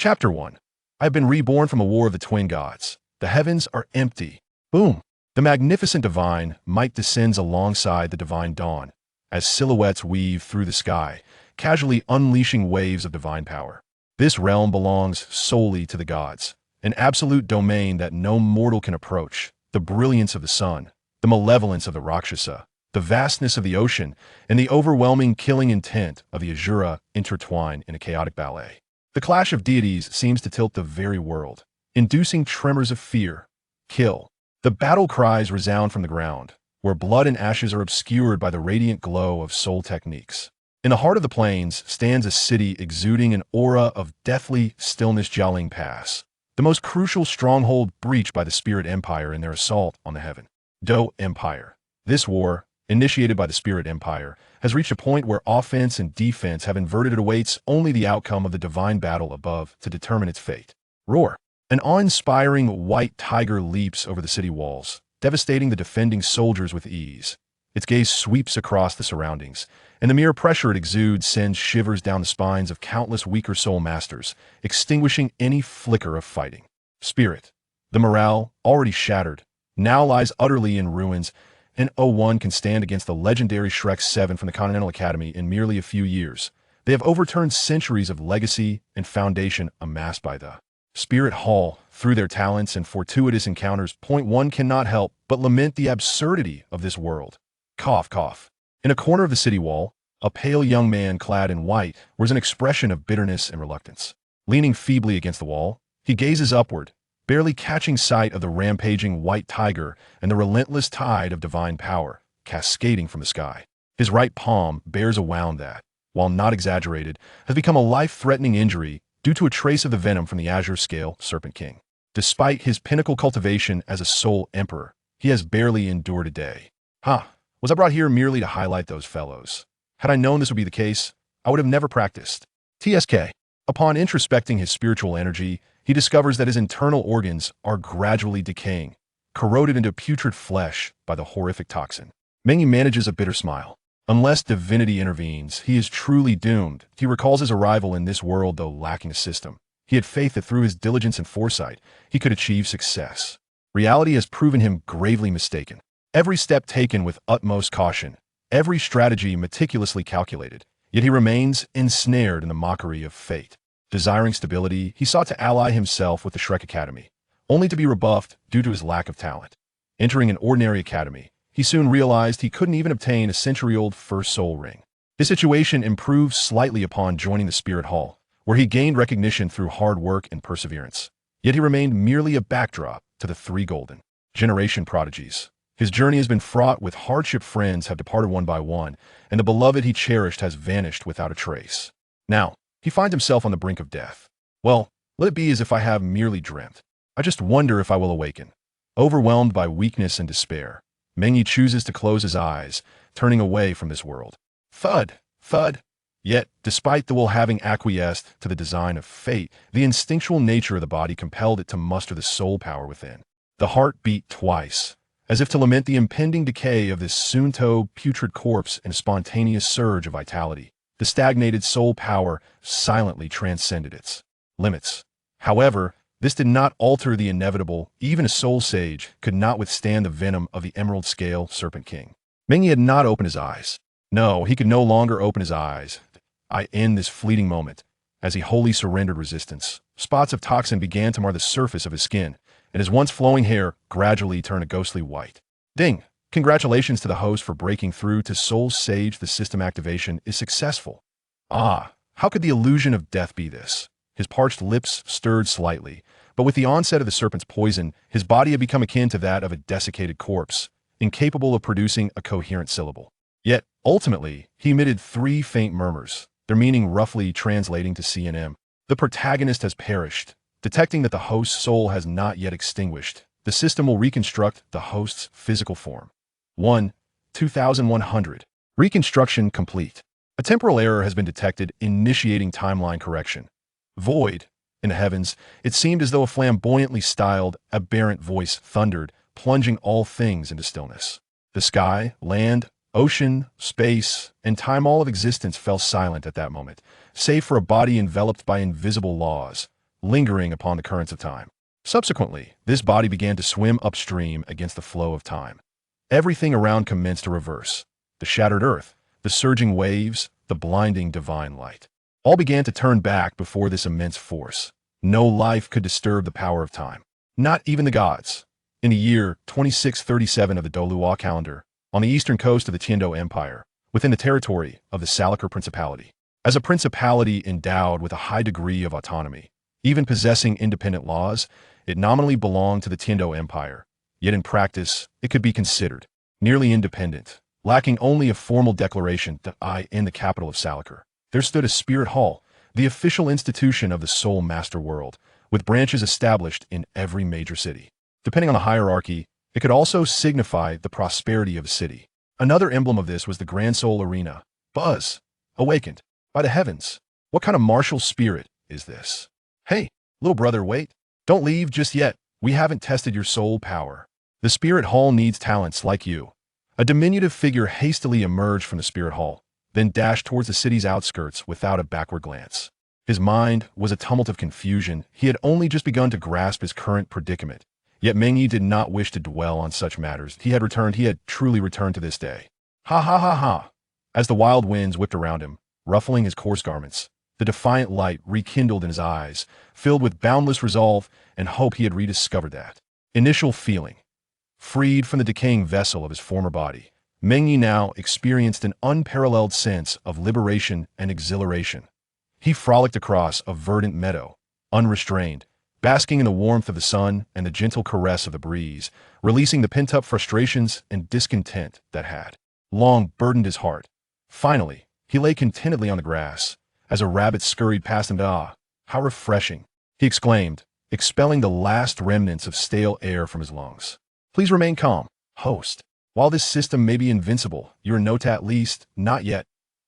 Chapter 1. I have been reborn from a war of the twin gods. The heavens are empty. Boom! The magnificent divine might descends alongside the divine dawn, as silhouettes weave through the sky, casually unleashing waves of divine power. This realm belongs solely to the gods, an absolute domain that no mortal can approach. The brilliance of the sun, the malevolence of the Rakshasa, the vastness of the ocean, and the overwhelming killing intent of the Asura intertwine in a chaotic ballet. The clash of deities seems to tilt the very world, inducing tremors of fear. Kill. The battle cries resound from the ground, where blood and ashes are obscured by the radiant glow of soul techniques. In the heart of the plains stands a city exuding an aura of deathly stillness. Jialing Pass, the most crucial stronghold breached by the Spirit Empire in their assault on the heaven. Do Empire. This war, initiated by the Spirit Empire, has reached a point where offense and defense have inverted. It awaits only the outcome of the divine battle above to determine its fate. Roar. An awe-inspiring white tiger leaps over the city walls, devastating the defending soldiers with ease. Its gaze sweeps across the surroundings, and the mere pressure it exudes sends shivers down the spines of countless weaker soul masters, extinguishing any flicker of fighting. Spirit. The morale, already shattered, now lies utterly in ruins, and one can stand against the legendary Shrek 7 from the Continental Academy in merely a few years. They have overturned centuries of legacy and foundation amassed by the Spirit Hall. Through their talents and fortuitous encounters, one cannot help but lament the absurdity of this world. Cough, cough. In a corner of the city wall, a pale young man clad in white wears an expression of bitterness and reluctance. Leaning feebly against the wall, he gazes upward, barely catching sight of the rampaging white tiger and the relentless tide of divine power cascading from the sky. His right palm bears a wound that, while not exaggerated, has become a life-threatening injury due to a trace of the venom from the azure scale Serpent King. Despite his pinnacle cultivation as a soul emperor, he has barely endured a day. Was I brought here merely to highlight those fellows? Had I known this would be the case, I would have never practiced. TSK. Upon introspecting his spiritual energy, he discovers that his internal organs are gradually decaying, corroded into putrid flesh by the horrific toxin. Meng Ye manages a bitter smile. Unless divinity intervenes, he is truly doomed. He recalls his arrival in this world, though lacking a system. He had faith that through his diligence and foresight, he could achieve success. Reality has proven him gravely mistaken. Every step taken with utmost caution, every strategy meticulously calculated, yet he remains ensnared in the mockery of fate. Desiring stability, he sought to ally himself with the Shrek Academy, only to be rebuffed due to his lack of talent. Entering an ordinary academy, he soon realized he couldn't even obtain a century-old first soul ring. His situation improved slightly upon joining the Spirit Hall, where he gained recognition through hard work and perseverance. Yet he remained merely a backdrop to the three golden generation prodigies. His journey has been fraught with hardship. Friends have departed one by one, and the beloved he cherished has vanished without a trace. Now, he finds himself on the brink of death. Well, let it be as if I have merely dreamt. I just wonder if I will awaken. Overwhelmed by weakness and despair, Meng Ye chooses to close his eyes, turning away from this world. Thud, thud. Yet, despite the will having acquiesced to the design of fate, the instinctual nature of the body compelled it to muster the soul power within. The heart beat twice, as if to lament the impending decay of this soon-to putrid corpse in a spontaneous surge of vitality. The stagnated soul power silently transcended its limits. However, this did not alter the inevitable. Even a soul sage could not withstand the venom of the emerald scale Serpent King. Meng Ye had not opened his eyes. No, he could no longer open his eyes. In this fleeting moment, as he wholly surrendered resistance, spots of toxin began to mar the surface of his skin, and his once flowing hair gradually turned a ghostly white. Ding! Congratulations to the host for breaking through to Soul Sage. The system activation is successful. How could the illusion of death be this? His parched lips stirred slightly, but with the onset of the serpent's poison, his body had become akin to that of a desiccated corpse, incapable of producing a coherent syllable. Yet, ultimately, he emitted three faint murmurs, their meaning roughly translating to C&M. The protagonist has perished. Detecting that the host's soul has not yet extinguished, the system will reconstruct the host's physical form. 2100. Reconstruction complete. A temporal error has been detected, initiating timeline correction. Void. In the heavens, it seemed as though a flamboyantly styled, aberrant voice thundered, plunging all things into stillness. The sky, land, ocean, space, and time, all of existence fell silent at that moment, save for a body enveloped by invisible laws, lingering upon the currents of time. Subsequently, this body began to swim upstream against the flow of time. Everything around commenced to reverse. The shattered earth, the surging waves, the blinding divine light. All began to turn back before this immense force. No life could disturb the power of time. Not even the gods. In the year 2637 of the Douluo calendar, on the eastern coast of the Tiando Empire, within the territory of the Salakar Principality, as a principality endowed with a high degree of autonomy, even possessing independent laws, it nominally belonged to the Tiando Empire, yet in practice, it could be considered nearly independent, lacking only a formal declaration that in the capital of Salakar. There stood a spirit hall, the official institution of the Soul Master World, with branches established in every major city. Depending on the hierarchy, it could also signify the prosperity of a city. Another emblem of this was the Grand Soul Arena. Buzz, awakened by the heavens. What kind of martial spirit is this? Hey, little brother, wait. Don't leave just yet. We haven't tested your soul power. The spirit hall needs talents like you. A diminutive figure hastily emerged from the spirit hall, then dashed towards the city's outskirts without a backward glance. His mind was a tumult of confusion. He had only just begun to grasp his current predicament. Yet Meng Ye did not wish to dwell on such matters. He had truly returned to this day. Ha ha ha ha! As the wild winds whipped around him, ruffling his coarse garments, the defiant light rekindled in his eyes, filled with boundless resolve and hope. He had rediscovered that initial feeling. Freed from the decaying vessel of his former body, Meng Ye now experienced an unparalleled sense of liberation and exhilaration. He frolicked across a verdant meadow, unrestrained, basking in the warmth of the sun and the gentle caress of the breeze, releasing the pent-up frustrations and discontent that had long burdened his heart. Finally, he lay contentedly on the grass, as a rabbit scurried past him. Ah, how refreshing, he exclaimed, expelling the last remnants of stale air from his lungs. Please remain calm, host. While this system may be invincible, you are not, at least, not yet,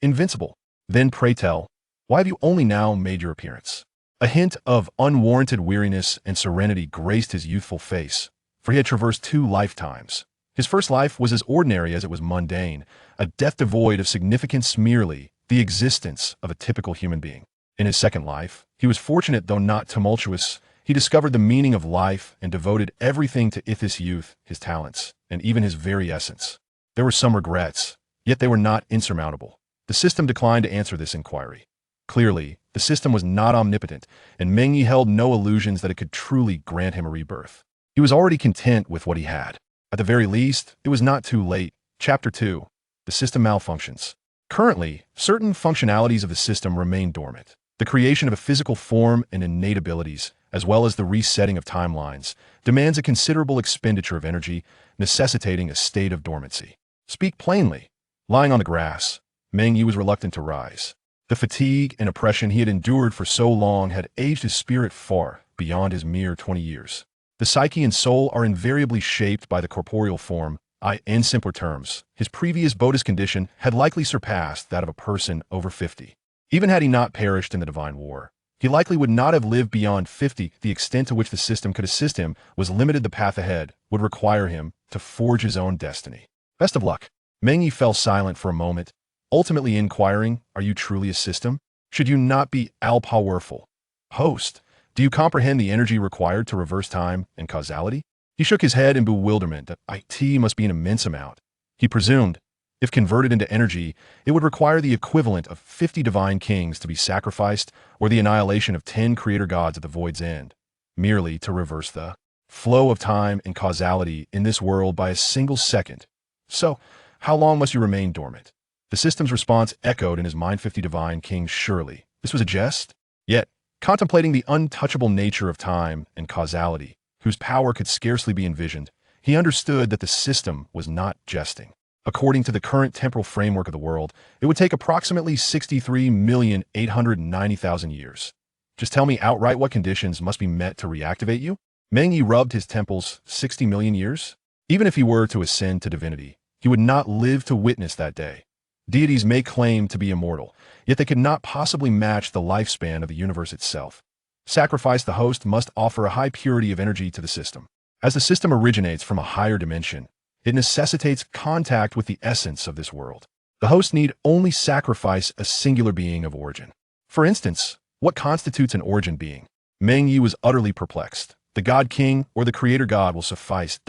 invincible. Then pray tell, why have you only now made your appearance? A hint of unwarranted weariness and serenity graced his youthful face, for he had traversed 2 lifetimes. His first life was as ordinary as it was mundane, a death devoid of significance, merely the existence of a typical human being. In his second life, he was fortunate though not tumultuous. He discovered the meaning of life and devoted everything to his youth, his talents, and even his very essence. There were some regrets, yet they were not insurmountable. The system declined to answer this inquiry. Clearly, the system was not omnipotent, and Meng Ye held no illusions that it could truly grant him a rebirth. He was already content with what he had. At the very least, it was not too late. Chapter 2. The system malfunctions. Currently, certain functionalities of the system remain dormant. The creation of a physical form and innate abilities, as well as the resetting of timelines, demands a considerable expenditure of energy, necessitating a state of dormancy. Speak plainly. Lying on the grass, Meng Ye was reluctant to rise. The fatigue and oppression he had endured for so long had aged his spirit far beyond his mere 20 years. The psyche and soul are invariably shaped by the corporeal form. In simpler terms, his previous bodhi's condition had likely surpassed that of a person over 50. Even had he not perished in the divine war, he likely would not have lived beyond 50. The extent to which the system could assist him was limited. The path ahead would require him to forge his own destiny. Best of luck. Meng Ye fell silent for a moment, ultimately inquiring, are you truly a system? Should you not be all-powerful? Host, do you comprehend the energy required to reverse time and causality? He shook his head in bewilderment. That IT must be an immense amount. He presumed, if converted into energy, it would require the equivalent of 50 divine kings to be sacrificed, or the annihilation of 10 creator gods at the void's end, merely to reverse the flow of time and causality in this world by a single second. So, how long must you remain dormant? The system's response echoed in his mind. 50 divine kings, surely. This was a jest? Yet, contemplating the untouchable nature of time and causality, whose power could scarcely be envisioned, he understood that the system was not jesting. According to the current temporal framework of the world, it would take approximately 63,890,000 years. Just tell me outright what conditions must be met to reactivate you? Meng Ye rubbed his temples. 60 million years? Even if he were to ascend to divinity, he would not live to witness that day. Deities may claim to be immortal, yet they could not possibly match the lifespan of the universe itself. Sacrifice. The host must offer a high purity of energy to the system. As the system originates from a higher dimension, it necessitates contact with the essence of this world. The host need only sacrifice a singular being of origin. For instance, what constitutes an origin being? Meng Ye was utterly perplexed. The God King or the Creator God will suffice.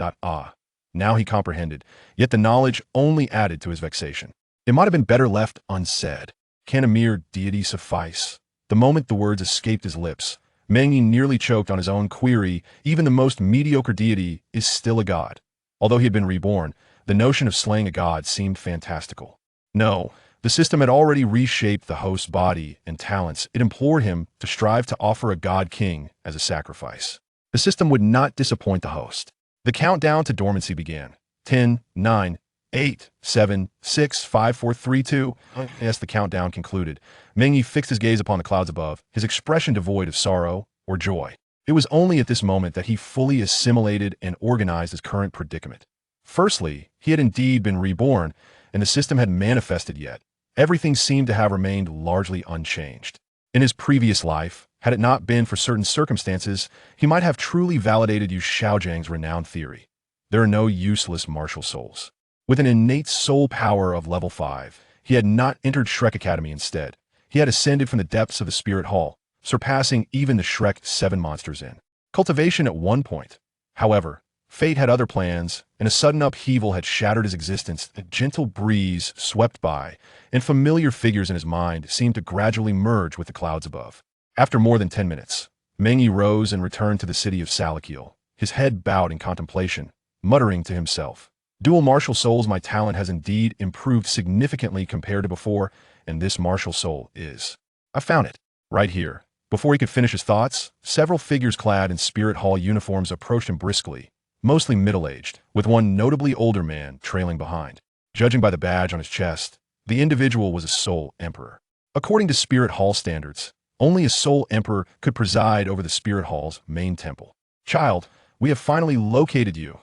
Now he comprehended, yet the knowledge only added to his vexation. It might have been better left unsaid. Can a mere deity suffice? The moment the words escaped his lips, Meng Ye nearly choked on his own query. Even the most mediocre deity is still a god. Although he had been reborn, the notion of slaying a god seemed fantastical. No, the system had already reshaped the host's body and talents. It implored him to strive to offer a god king as a sacrifice. The system would not disappoint the host. The countdown to dormancy began. 10, 9, 8, 7, 6, 5, 4, 3, 2. Yes, the countdown concluded. Meng Ye fixed his gaze upon the clouds above, his expression devoid of sorrow or joy. It was only at this moment that he fully assimilated and organized his current predicament. Firstly, he had indeed been reborn, and the system had manifested yet. Everything seemed to have remained largely unchanged. In his previous life, had it not been for certain circumstances, he might have truly validated Yu Xiaojiang's renowned theory. There are no useless martial souls. With an innate soul power of level 5, he had not entered Shrek Academy instead. He had ascended from the depths of the Spirit Hall, surpassing even the Shrek 7 monsters in cultivation at one point. However, fate had other plans, and a sudden upheaval had shattered his existence. A gentle breeze swept by, and familiar figures in his mind seemed to gradually merge with the clouds above. After more than 10 minutes, Meng Ye rose and returned to the city of Salakil, his head bowed in contemplation, muttering to himself, "Dual martial souls, my talent has indeed improved significantly compared to before, and this martial soul is... I found it, right here." Before he could finish his thoughts, several figures clad in Spirit Hall uniforms approached him briskly, mostly middle-aged, with one notably older man trailing behind. Judging by the badge on his chest, the individual was a Soul Emperor. According to Spirit Hall standards, only a Soul Emperor could preside over the Spirit Hall's main temple. "Child, we have finally located you."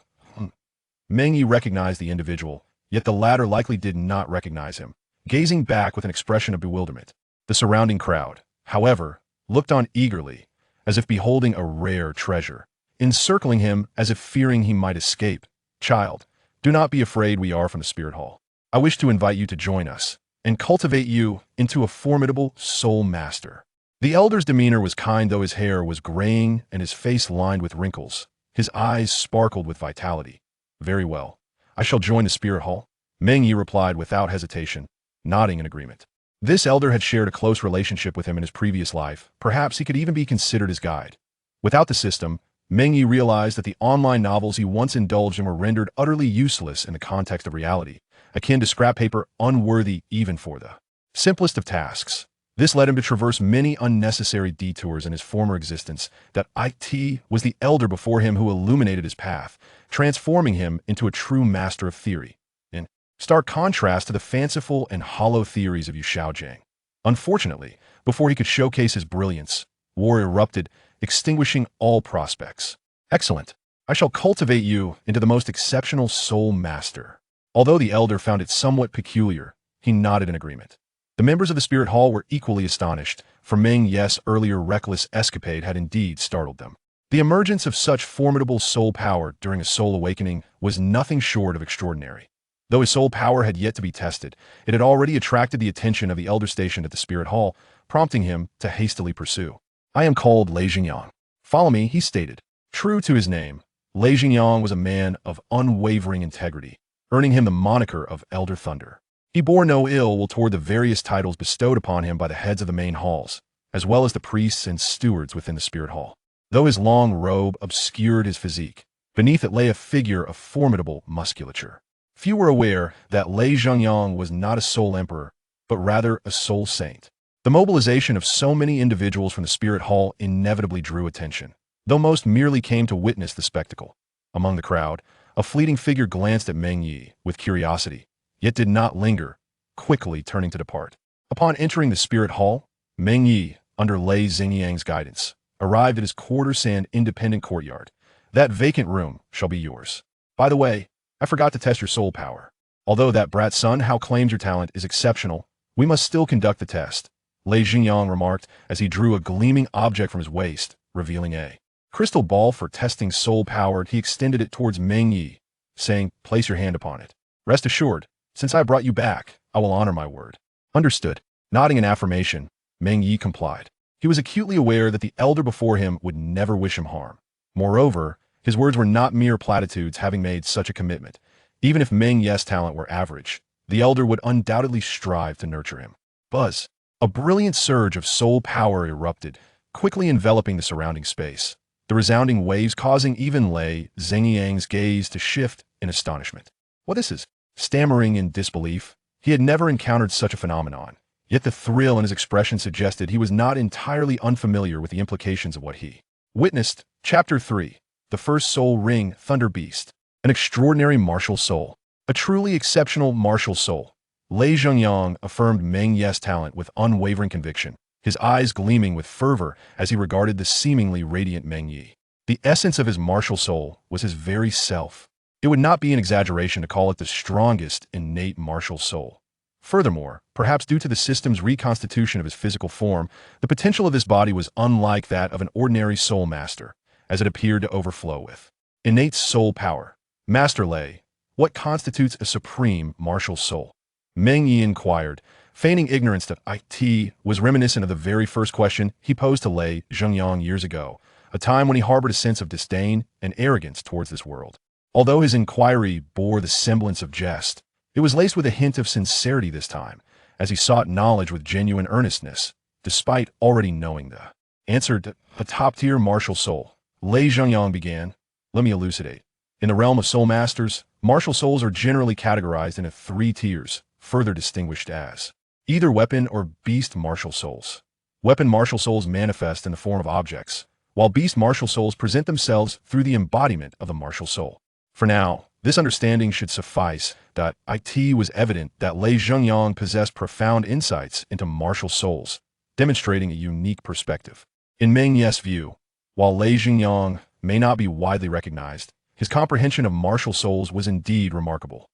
Meng Ye recognized the individual, yet the latter likely did not recognize him, gazing back with an expression of bewilderment. The surrounding crowd, however, looked on eagerly, as if beholding a rare treasure, encircling him as if fearing he might escape. "Child, do not be afraid. We are from the Spirit Hall. I wish to invite you to join us and cultivate you into a formidable soul master." The elder's demeanor was kind, though his hair was graying and his face lined with wrinkles. His eyes sparkled with vitality. "Very well. I shall join the Spirit Hall," Meng Ye replied without hesitation, nodding in agreement. This elder had shared a close relationship with him in his previous life. Perhaps he could even be considered his guide. Without the system, Meng Ye realized that the online novels he once indulged in were rendered utterly useless in the context of reality, akin to scrap paper, unworthy even for the simplest of tasks. This led him to traverse many unnecessary detours in his former existence. That it was the elder before him who illuminated his path, transforming him into a true master of theory, in stark contrast to the fanciful and hollow theories of Yu Xiaojiang. Unfortunately, before he could showcase his brilliance, war erupted, extinguishing all prospects. "Excellent. I shall cultivate you into the most exceptional soul master." Although the elder found it somewhat peculiar, he nodded in agreement. The members of the Spirit Hall were equally astonished, for Meng Ye's earlier reckless escapade had indeed startled them. The emergence of such formidable soul power during a soul awakening was nothing short of extraordinary. Though his soul power had yet to be tested, it had already attracted the attention of the elder stationed at the Spirit Hall, prompting him to hastily pursue. "I am called Lei Jingyang. Follow me," he stated. True to his name, Lei Jingyang was a man of unwavering integrity, earning him the moniker of Elder Thunder. He bore no ill will toward the various titles bestowed upon him by the heads of the main halls, as well as the priests and stewards within the Spirit Hall. Though his long robe obscured his physique, beneath it lay a figure of formidable musculature. Few were aware that Lei Jingyang was not a soul emperor, but rather a soul saint. The mobilization of so many individuals from the Spirit Hall inevitably drew attention, though most merely came to witness the spectacle. Among the crowd, a fleeting figure glanced at Meng Ye with curiosity, yet did not linger, quickly turning to depart. Upon entering the Spirit Hall, Meng Ye, under Lei Jingyang's guidance, arrived at his quarter-sand independent courtyard. "That vacant room shall be yours. By the way, I forgot to test your soul power. Although that brat Sun Hao claims your talent is exceptional, we must still conduct the test," Lei Jingyang remarked as he drew a gleaming object from his waist, revealing a crystal ball for testing soul power. He extended it towards Meng Ye, saying, "Place your hand upon it. Rest assured, since I brought you back, I will honor my word." "Understood." Nodding in affirmation, Meng Ye complied. He was acutely aware that the elder before him would never wish him harm. Moreover, his words were not mere platitudes, having made such a commitment. Even if Meng Ye's talent were average, the elder would undoubtedly strive to nurture him. Buzz. A brilliant surge of soul power erupted, quickly enveloping the surrounding space, the resounding waves causing even Lei Zhengyang's gaze to shift in astonishment. What this is? Stammering in disbelief, he had never encountered such a phenomenon, yet the thrill in his expression suggested he was not entirely unfamiliar with the implications of what he witnessed. Chapter 3. The First Soul Ring, Thunder Beast. An extraordinary martial soul. A truly exceptional martial soul. Lei Zhengyang affirmed Meng Ye's talent with unwavering conviction, his eyes gleaming with fervor as he regarded the seemingly radiant Meng Ye. The essence of his martial soul was his very self. It would not be an exaggeration to call it the strongest innate martial soul. Furthermore, perhaps due to the system's reconstitution of his physical form, the potential of this body was unlike that of an ordinary soul master, as it appeared to overflow with innate soul power. Master Lei, what constitutes a supreme martial soul? Meng Ye inquired, feigning ignorance that it was reminiscent of the very first question he posed to Lei Zhengyang years ago, a time when he harbored a sense of disdain and arrogance towards this world. Although his inquiry bore the semblance of jest, it was laced with a hint of sincerity this time, as he sought knowledge with genuine earnestness, despite already knowing the answer to a top-tier martial soul. Lei Zhengyang began, let me elucidate. In the realm of soul masters, martial souls are generally categorized into 3 tiers, further distinguished as either weapon or beast martial souls. Weapon martial souls manifest in the form of objects, while beast martial souls present themselves through the embodiment of the martial soul. For now, this understanding should suffice that it was evident that Lei Zhengyang possessed profound insights into martial souls, demonstrating a unique perspective. In Meng Ye's view, while Lei Zhengyang may not be widely recognized, his comprehension of martial souls was indeed remarkable.